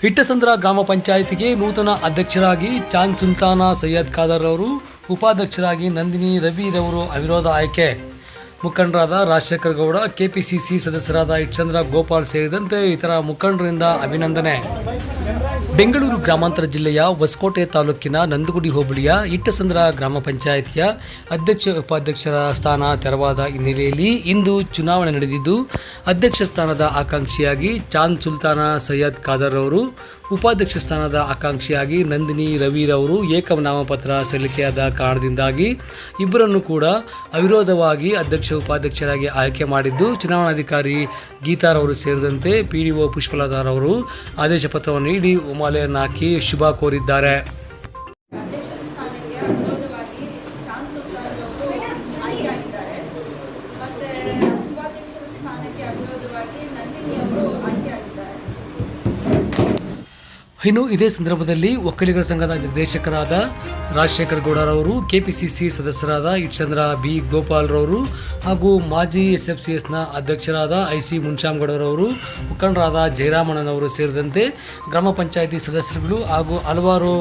ಹಿಟ್ಟಸಂದ್ರ ಗ್ರಾಮ ಪಂಚಾಯಿತಿಗೆ ನೂತನ ಅಧ್ಯಕ್ಷರಾಗಿ ಚಾಂದ್ ಸುಲ್ತಾನ ಸೈಯದ್ ಖಾದರ್ ಅವರು, ಉಪಾಧ್ಯಕ್ಷರಾಗಿ ನಂದಿನಿ ರವಿರವರು ಅವಿರೋಧ ಆಯ್ಕೆ. ಮುಖಂಡರಾದ ರಾಜಶೇಖರ್ ಗೌಡ, ಕೆಪಿಸಿಸಿ ಸದಸ್ಯರಾದ ಹಿಟ್ಟಸಂದ್ರ ಗೋಪಾಲ್ ಸೇರಿದಂತೆ ಇತರ ಮುಖಂಡರಿಂದ ಅಭಿನಂದನೆ. ಬೆಂಗಳೂರು ಗ್ರಾಮಾಂತರ ಜಿಲ್ಲೆಯ ಹೊಸಕೋಟೆ ತಾಲೂಕಿನ ನಂದಗುಡಿ ಹೋಬಳಿಯ ಹಿಟ್ಟಸಂದ್ರ ಗ್ರಾಮ ಪಂಚಾಯಿತಿಯ ಅಧ್ಯಕ್ಷ ಉಪಾಧ್ಯಕ್ಷರ ಸ್ಥಾನ ತೆರವಾದ ಹಿನ್ನೆಲೆಯಲ್ಲಿ ಇಂದು ಚುನಾವಣೆ ನಡೆದಿದ್ದು, ಅಧ್ಯಕ್ಷ ಸ್ಥಾನದ ಆಕಾಂಕ್ಷಿಯಾಗಿ ಚಾಂದ್ ಸುಲ್ತಾನ ಸೈಯದ್ ಖಾದರ್ ಅವರು, ಉಪಾಧ್ಯಕ್ಷ ಸ್ಥಾನದ ಆಕಾಂಕ್ಷಿಯಾಗಿ ನಂದಿನಿ ರವಿರವರು ಏಕನಾಮಪತ್ರ ಸಲ್ಲಿಕೆಯಾದ ಕಾರಣದಿಂದಾಗಿ ಇಬ್ಬರನ್ನು ಕೂಡ ಅವಿರೋಧವಾಗಿ ಅಧ್ಯಕ್ಷ ಉಪಾಧ್ಯಕ್ಷರಾಗಿ ಆಯ್ಕೆ ಮಾಡಿದ್ದು, ಚುನಾವಣಾಧಿಕಾರಿ ಗೀತಾರವರು ಸೇರಿದಂತೆ ಪಿಡಿಒ ಪುಷ್ಪಲತಾರವರು ಆದೇಶ ಪತ್ರವನ್ನು ನೀಡಿ ಉಮಾಲೆಯನ್ನು ಹಾಕಿ ಶುಭ ಕೋರಿದ್ದಾರೆ. ಇನ್ನು ಇದೇ ಸಂದರ್ಭದಲ್ಲಿ ಒಕ್ಕಲಿಗರ ಸಂಘದ ನಿರ್ದೇಶಕರಾದ ರಾಜಶೇಖರ್ ಗೌಡರವರು, ಕೆಪಿಸಿಸಿ ಸದಸ್ಯರಾದ ಹಿಟ್ಟಸಂದ್ರ ಬಿ ಗೋಪಾಲ್ರವರು ಹಾಗೂ ಮಾಜಿ SFCSನ ಅಧ್ಯಕ್ಷರಾದ IC ಮುನ್ಶಾಮ್ಗೌಡರವರು, ಮುಖಂಡರಾದ ಜಯರಾಮಣ್ಣನವರು ಸೇರಿದಂತೆ ಗ್ರಾಮ ಪಂಚಾಯಿತಿ ಸದಸ್ಯರುಗಳು ಹಾಗೂ ಹಲವಾರು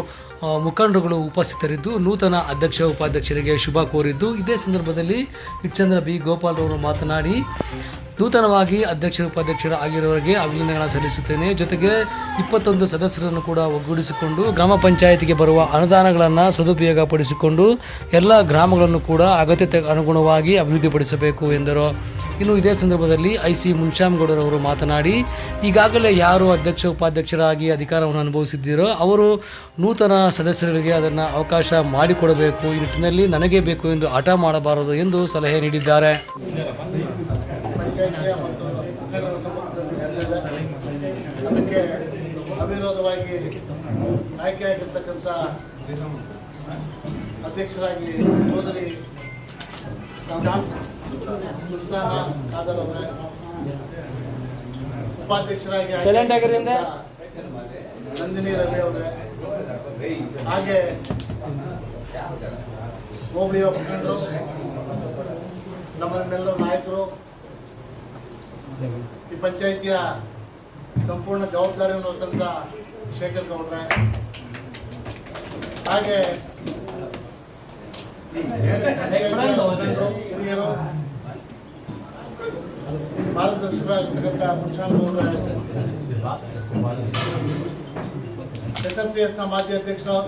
ಮುಖಂಡರುಗಳು ಉಪಸ್ಥಿತರಿದ್ದು ನೂತನ ಅಧ್ಯಕ್ಷ ಉಪಾಧ್ಯಕ್ಷರಿಗೆ ಶುಭ ಕೋರಿದ್ದು, ಇದೇ ಸಂದರ್ಭದಲ್ಲಿ ಹಿಟ್ಟಸಂದ್ರ ಬಿ ಗೋಪಾಲ್ರವರು ಮಾತನಾಡಿ, ನೂತನವಾಗಿ ಅಧ್ಯಕ್ಷ ಉಪಾಧ್ಯಕ್ಷರ ಆಗಿರೋರಿಗೆ ಅಭಿನಂದನೆಗಳನ್ನು ಸಲ್ಲಿಸುತ್ತೇನೆ. ಜೊತೆಗೆ 21 ಸದಸ್ಯರನ್ನು ಕೂಡ ಒಗ್ಗೂಡಿಸಿಕೊಂಡು ಗ್ರಾಮ ಪಂಚಾಯಿತಿಗೆ ಬರುವ ಅನುದಾನಗಳನ್ನು ಸದುಪಯೋಗಪಡಿಸಿಕೊಂಡು ಎಲ್ಲ ಗ್ರಾಮಗಳನ್ನು ಕೂಡ ಅಗತ್ಯತೆ ಅನುಗುಣವಾಗಿ ಅಭಿವೃದ್ಧಿಪಡಿಸಬೇಕು ಎಂದರು. ಇನ್ನು ಇದೇ ಸಂದರ್ಭದಲ್ಲಿ IC ಮುನ್ಶಾಮ್ಗೌಡರವರು ಮಾತನಾಡಿ, ಈಗಾಗಲೇ ಯಾರು ಅಧ್ಯಕ್ಷ ಉಪಾಧ್ಯಕ್ಷರಾಗಿ ಅಧಿಕಾರವನ್ನು ಅನುಭವಿಸಿದ್ದೀರೋ ಅವರು ನೂತನ ಸದಸ್ಯರಿಗೆ ಅದನ್ನು ಅವಕಾಶ ಮಾಡಿಕೊಡಬೇಕು. ಈ ನಿಟ್ಟಿನಲ್ಲಿ ನನಗೇ ಬೇಕು ಎಂದು ಹಠ ಮಾಡಬಾರದು ಎಂದು ಸಲಹೆ ನೀಡಿದ್ದಾರೆ. ಮತ್ತು ಅದಕ್ಕೆ ಅವಿರೋಧವಾಗಿ ಆಯ್ಕೆಯಾಗಿರ್ತಕ್ಕಂಥ ಅಧ್ಯಕ್ಷರಾಗಿ ಚೌಧರಿ ಸುಲ್ತಾನ ಖಾದರ್ ಅವರೇ, ಉಪಾಧ್ಯಕ್ಷರಾಗಿ ನಂದಿನಿ ರವಿ ಅವರೇ, ಹಾಗೆ ಹೋಬಳಿಯ ಮುಖಂಡರು, ನಮ್ಮನ್ನೆಲ್ಲರೂ ನಾಯಕರು, ಈ ಪಂಚಾಯಿತಿಯ ಸಂಪೂರ್ಣ ಜವಾಬ್ದಾರಿಯನ್ನು ಹೊತ್ತಂತ ಶೇಖರ್ ಗೌಡ್ರೆ, ಹಾಗೆ ಹಿರಿಯರು, ಮಾರ್ಗದರ್ಶಕರಾಗಿರ್ತಕ್ಕಂಥ ಮುನ್ಶಾಮ್ ಗೌಡ್ರೆ, SFCSನ ಮಾಜಿ ಅಧ್ಯಕ್ಷರು,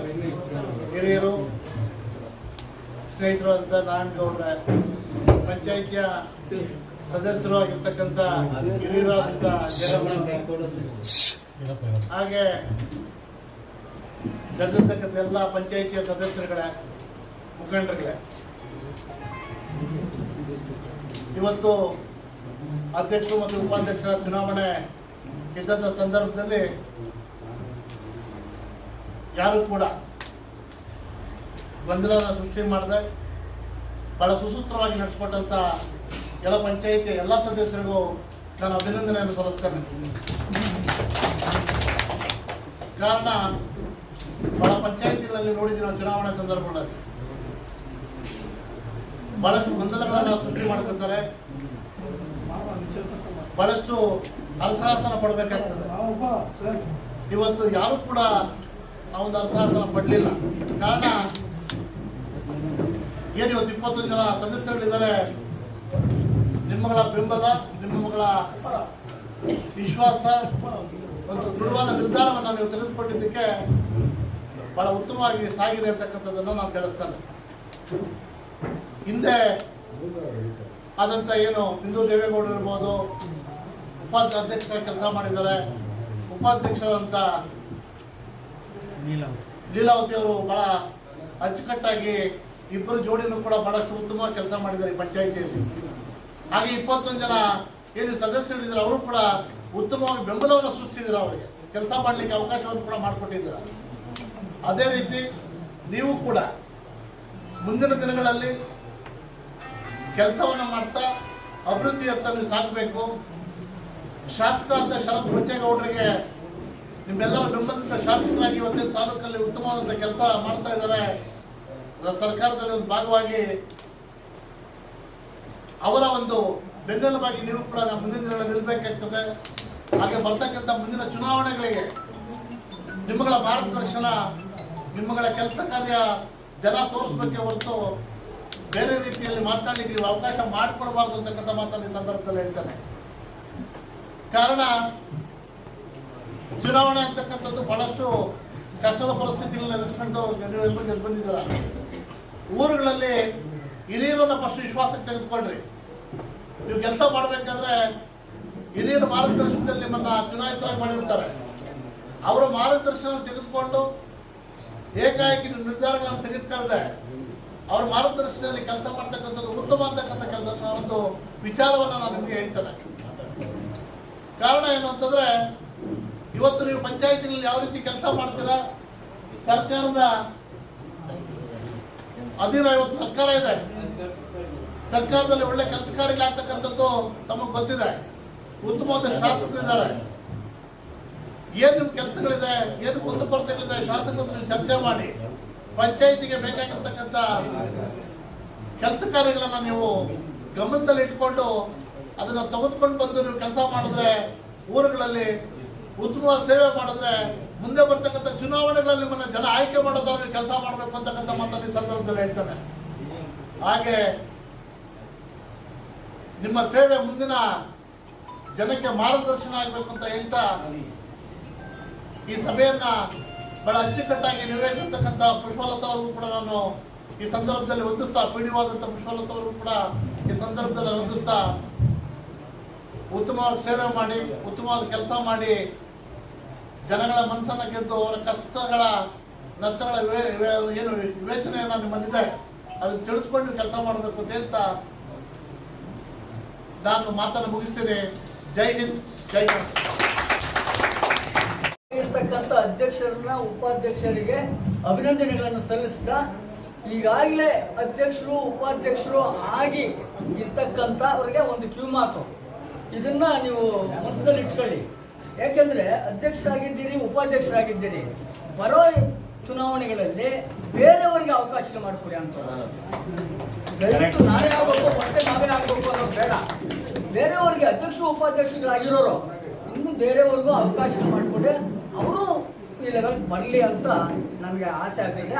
ಹಿರಿಯರು, ಸ್ನೇಹಿತರು ಅಂತ ನಾರಾಯಣ ಗೌಡ್ರೆ, ಪಂಚಾಯಿತಿಯ ಸದಸ್ಯರು ಆಗಿರ್ತಕ್ಕಂಥ ಹಿರಿಯರಾದಂಥ ಹಾಗೆ ನಡೆದಿರ್ತಕ್ಕಂಥ ಎಲ್ಲ ಪಂಚಾಯಿತಿಯ ಸದಸ್ಯರುಗಳೇ, ಮುಖಂಡರುಗಳೇ, ಇವತ್ತು ಅಧ್ಯಕ್ಷರು ಮತ್ತು ಉಪಾಧ್ಯಕ್ಷರ ಚುನಾವಣೆ ಇದ್ದಂಥ ಸಂದರ್ಭದಲ್ಲಿ ಯಾರು ಕೂಡ ಗೊಂದಲನ ಸೃಷ್ಟಿ ಮಾಡದೆ ಬಹಳ ಸುಸೂತ್ರವಾಗಿ ನಡೆಸಿಕೊಟ್ಟಂಥ ಎಲ್ಲ ಪಂಚಾಯಿತಿಯ ಎಲ್ಲ ಸದಸ್ಯರಿಗೂ ನಾನು ಅಭಿನಂದನೆಯನ್ನು ಸಲ್ಲಿಸ್ತೇನೆ. ಕಾರಣ, ಬಹಳ ಪಂಚಾಯಿತಿಗಳಲ್ಲಿ ನೋಡಿದ್ದೀವಿ ನಾವು ಚುನಾವಣೆ ಸಂದರ್ಭಗಳಲ್ಲಿ ಬಹಳಷ್ಟು ಗೊಂದಲಗಳನ್ನು ಸೃಷ್ಟಿ ಮಾಡ್ಕೊತಾರೆ, ಬಹಳಷ್ಟು ಹರಸಾಹಸನ ಪಡಬೇಕಾಗ್ತದೆ. ಇವತ್ತು ಯಾರು ಕೂಡ ಆ ಒಂದು ಹರಸಾಹಸನ ಪಡಲಿಲ್ಲ. ಕಾರಣ ಏನು, ಇವತ್ತು 21 ಜನ ಸದಸ್ಯರುಗಳಿದ್ದಾರೆ. ನಿಮ್ಮಗಳ ಬೆಂಬಲ, ನಿಮ್ಮಗಳ ವಿಶ್ವಾಸ ಮತ್ತು ದೃಢವಾದ ನಿರ್ಧಾರವನ್ನು ನೀವು ತೆಗೆದುಕೊಂಡಿದ್ದಕ್ಕೆ ಬಹಳ ಉತ್ತಮವಾಗಿ ಸಾಗಿದೆ ಅಂತಕ್ಕಂಥದ್ದನ್ನು ನಾನು ತಿಳಿಸ್ತೇನೆ. ಹಿಂದೆ ಆದಂಥ ಏನು ಹಿಂದೂ ದೇವೇಗೌಡರು ಇರ್ಬೋದು, ಉಪಾಧ್ಯಕ್ಷರ ಕೆಲಸ ಮಾಡಿದ್ದಾರೆ, ಉಪಾಧ್ಯಕ್ಷರಾದಂಥ ಲೀಲಾವತಿ ಅವರು ಬಹಳ ಅಚ್ಚುಕಟ್ಟಾಗಿ ಇಬ್ಬರು ಜೋಡಿನೂ ಕೂಡ ಬಹಳಷ್ಟು ಉತ್ತಮವಾಗಿ ಕೆಲಸ ಮಾಡಿದ್ದಾರೆ ಈ ಪಂಚಾಯಿತಿಯಲ್ಲಿ. ಹಾಗೆ 21 ಜನ ಏನು ಸದಸ್ಯರಿದ್ದಾರೆ ಅವರು ಕೂಡ ಉತ್ತಮವಾಗಿ ಬೆಂಬಲವನ್ನು ಸೂಚಿಸಿದ್ದಾರೆ, ಅವರಿಗೆ ಕೆಲಸ ಮಾಡಲಿಕ್ಕೆ ಅವಕಾಶವನ್ನು ಕೂಡ ಮಾಡಿಕೊಟ್ಟಿದ್ದಾರೆ. ಅದೇ ರೀತಿ ನೀವು ಕೂಡ ಮುಂದಿನ ದಿನಗಳಲ್ಲಿ ಕೆಲಸವನ್ನು ಮಾಡ್ತಾ ಅಭಿವೃದ್ಧಿಯತ್ತ ನೀವು ಸಾಗಬೇಕು. ಶಾಸಕರಾದ ಶರತ್ ಬಚ್ಚೇಗೌಡರಿಗೆ ನಿಮ್ಮೆಲ್ಲರ ಬೆಂಬಲಿತ ಶಾಸಕರಾಗಿ ಇವತ್ತಿನ ತಾಲೂಕಲ್ಲಿ ಉತ್ತಮವಾದಂಥ ಕೆಲಸ ಮಾಡ್ತಾ ಇದ್ದಾರೆ. ಸರ್ಕಾರದಲ್ಲಿ ಒಂದು ಭಾಗವಾಗಿ ಅವರ ಒಂದು ಬೆನ್ನೆಲುಬಾಗಿ ನೀವು ಕೂಡ ಮುಂದಿನ ದಿನಗಳಲ್ಲಿ ನಿಲ್ಲಬೇಕಾಗ್ತದೆ. ಹಾಗೆ ಬರ್ತಕ್ಕಂಥ ಮುಂದಿನ ಚುನಾವಣೆಗಳಿಗೆ ನಿಮ್ಮಗಳ ಮಾರ್ಗದರ್ಶನ, ನಿಮ್ಮಗಳ ಕೆಲಸ ಕಾರ್ಯ ಜನ ತೋರಿಸ್ಬೇಕೆ ಹೊರತು ಬೇರೆ ರೀತಿಯಲ್ಲಿ ಮಾತನಾಡಲಿಕ್ಕೆ ನೀವು ಅವಕಾಶ ಮಾಡಿಕೊಡಬಾರ್ದು ಅಂತಕ್ಕಂಥ ಮಾತನ್ನು ಈ ಸಂದರ್ಭದಲ್ಲಿ ಹೇಳ್ತಾನೆ. ಕಾರಣ ಚುನಾವಣೆ ಅಂತಕ್ಕಂಥದ್ದು ಬಹಳಷ್ಟು ಕಷ್ಟದ ಪರಿಸ್ಥಿತಿಗಳನ್ನ ಎದುರಿಸ್ಕೊಂಡು ನೀವು ಎಲ್ಲಿ ಬಂದಿದ್ದೀರ. ಊರುಗಳಲ್ಲಿ ಹಿರಿಯರನ್ನ ಫಸ್ಟ್ ವಿಶ್ವಾಸಕ್ಕೆ ತೆಗೆದುಕೊಳ್ರಿ. ನೀವು ಕೆಲಸ ಮಾಡಬೇಕಾದ್ರೆ ಹಿರಿಯರ ಮಾರ್ಗದರ್ಶನದಲ್ಲಿ ನಿಮ್ಮನ್ನ ಚುನಾಯಿತರಾಗಿ ಮಾಡಿರ್ತಾರೆ. ಅವರ ಮಾರ್ಗದರ್ಶನ ತೆಗೆದುಕೊಂಡು ಏಕಾಏಕಿ ನಿರ್ಧಾರಗಳನ್ನು ತೆಗೆದುಕೊಳ್ಳದೆ ಅವರ ಮಾರ್ಗದರ್ಶನದಲ್ಲಿ ಕೆಲಸ ಮಾಡ್ತಕ್ಕಂಥದ್ದು ಉತ್ತಮ ಅಂತಕ್ಕಂಥ ಕೆಲಸ ಒಂದು ವಿಚಾರವನ್ನು ನಾನು ನಿಮಗೆ ಹೇಳ್ತೇನೆ. ಕಾರಣ ಏನು ಅಂತಂದ್ರೆ, ಇವತ್ತು ನೀವು ಪಂಚಾಯತಿನಲ್ಲಿ ಯಾವ ರೀತಿ ಕೆಲಸ ಮಾಡ್ತೀರಾ, ಸರ್ಕಾರದ ಅಧೀನ ಇವತ್ತು ಸರ್ಕಾರ ಇದೆ. ಸರ್ಕಾರದಲ್ಲಿ ಒಳ್ಳೆ ಕೆಲಸ ಕಾರ್ಯಗಳಾಗ್ತಕ್ಕಂಥದ್ದು ತಮಗೆ ಗೊತ್ತಿದೆ. ಉತ್ತಮವಾದ ಶಾಸಕರಿದ್ದಾರೆ. ಏನು ನಿಮ್ಮ ಕೆಲಸಗಳಿದೆ, ಏನು ಕುಂದುಕೊರತೆಗಳಿದೆ, ಶಾಸಕರ ನೀವು ಚರ್ಚೆ ಮಾಡಿ ಪಂಚಾಯಿತಿಗೆ ಬೇಕಾಗಿರ್ತಕ್ಕಂಥ ಕೆಲಸ ಕಾರ್ಯಗಳನ್ನು ನೀವು ಗಮನದಲ್ಲಿ ಇಟ್ಕೊಂಡು ಅದನ್ನು ತೆಗೆದುಕೊಂಡು ಬಂದು ನೀವು ಕೆಲಸ ಮಾಡಿದ್ರೆ, ಊರುಗಳಲ್ಲಿ ಉತ್ತಮವಾದ ಸೇವೆ ಮಾಡಿದ್ರೆ, ಮುಂದೆ ಬರ್ತಕ್ಕಂಥ ಚುನಾವಣೆಗಳಲ್ಲಿ ನಿಮ್ಮನ್ನು ಜನ ಆಯ್ಕೆ ಮಾಡೋದಾದ್ರೆ ನೀವು ಕೆಲಸ ಮಾಡಬೇಕು ಅಂತಕ್ಕಂಥ ಮಾತನ್ನು ಈ ಸಂದರ್ಭದಲ್ಲಿ ಹೇಳ್ತಾನೆ. ಹಾಗೆ ನಿಮ್ಮ ಸೇವೆ ಮುಂದಿನ ಜನಕ್ಕೆ ಮಾರ್ಗದರ್ಶನ ಆಗಬೇಕು ಅಂತ ಹೇಳ್ತಾ ಈ ಸಭೆಯನ್ನ ಬಹಳ ಅಚ್ಚುಕಟ್ಟಾಗಿ ನಿರ್ವಹಿಸಿರ್ತಕ್ಕಂಥ ಪುಷ್ಪಲತಾ ಅವರಿಗೂ ಕೂಡ ನಾನು ಈ ಸಂದರ್ಭದಲ್ಲಿ ವಂದಿಸ್ತಾ, ಪೀಡಿವಾದಂಥ ಪುಷ್ಪಲತಾ ಅವರಿಗೂ ಕೂಡ ಈ ಸಂದರ್ಭದಲ್ಲಿ ವಂದಿಸ್ತಾ, ಉತ್ತಮವಾದ ಸೇವೆ ಮಾಡಿ, ಉತ್ತಮವಾದ ಕೆಲಸ ಮಾಡಿ, ಜನಗಳ ಮನಸ್ಸನ್ನು ಗೆದ್ದು ಅವರ ಕಷ್ಟಗಳ ನಷ್ಟಗಳ ಏನು ವಿವೇಚನೆಯನ್ನು ನಿಮ್ಮಲ್ಲಿದೆ ಅದನ್ನು ತಿಳಿದುಕೊಂಡು ಕೆಲಸ ಮಾಡಬೇಕು ಅಂತ ಹೇಳ್ತಾ ನಾನು ಮಾತನ್ನು ಮುಗಿಸ್ತೇನೆ. ಜೈ ಹಿಂದ್, ಜೈ ಹಿಂದ್. ಇರ್ತಕ್ಕಂಥ ಅಧ್ಯಕ್ಷರನ್ನ ಉಪಾಧ್ಯಕ್ಷರಿಗೆ ಅಭಿನಂದನೆಗಳನ್ನು ಸಲ್ಲಿಸ್ತಾ, ಈಗಾಗಲೇ ಅಧ್ಯಕ್ಷರು ಉಪಾಧ್ಯಕ್ಷರು ಆಗಿ ಇರ್ತಕ್ಕಂಥ ಅವರಿಗೆ ಒಂದು ಕಿವಿ ಮಾತು, ಇದನ್ನ ನೀವು ಮನಸ್ಸಿನಲ್ಲಿ ಇಟ್ಕೊಳ್ಳಿ. ಯಾಕೆಂದ್ರೆ ಅಧ್ಯಕ್ಷರಾಗಿದ್ದೀರಿ, ಉಪಾಧ್ಯಕ್ಷರಾಗಿದ್ದೀರಿ, ಬರೋ ಚುನಾವಣೆಗಳಲ್ಲಿ ಬೇರೆಯವರಿಗೆ ಅವಕಾಶ ಮಾಡಿಕೊಡಿ ಅಂತ. ದಯವಿಟ್ಟು ನಾವೇ ಆಗಬೇಕು ಮತ್ತೆ ನಾವೇ ಆಗಬೇಕು ಅನ್ನೋದು ಬೇಡ. ಬೇರೆಯವರಿಗೆ ಅಧ್ಯಕ್ಷರು ಉಪಾಧ್ಯಕ್ಷಗಳಾಗಿರೋರು ಇನ್ನು ಬೇರೆಯವ್ರಿಗೂ ಅವಕಾಶ ಮಾಡಿಕೊಡಿ, ಅವರು ಈ ಲೆವೆಲ್ ಬರಲಿ ಅಂತ ನನಗೆ ಆಸೆ ಆಗ್ತಿದೆ.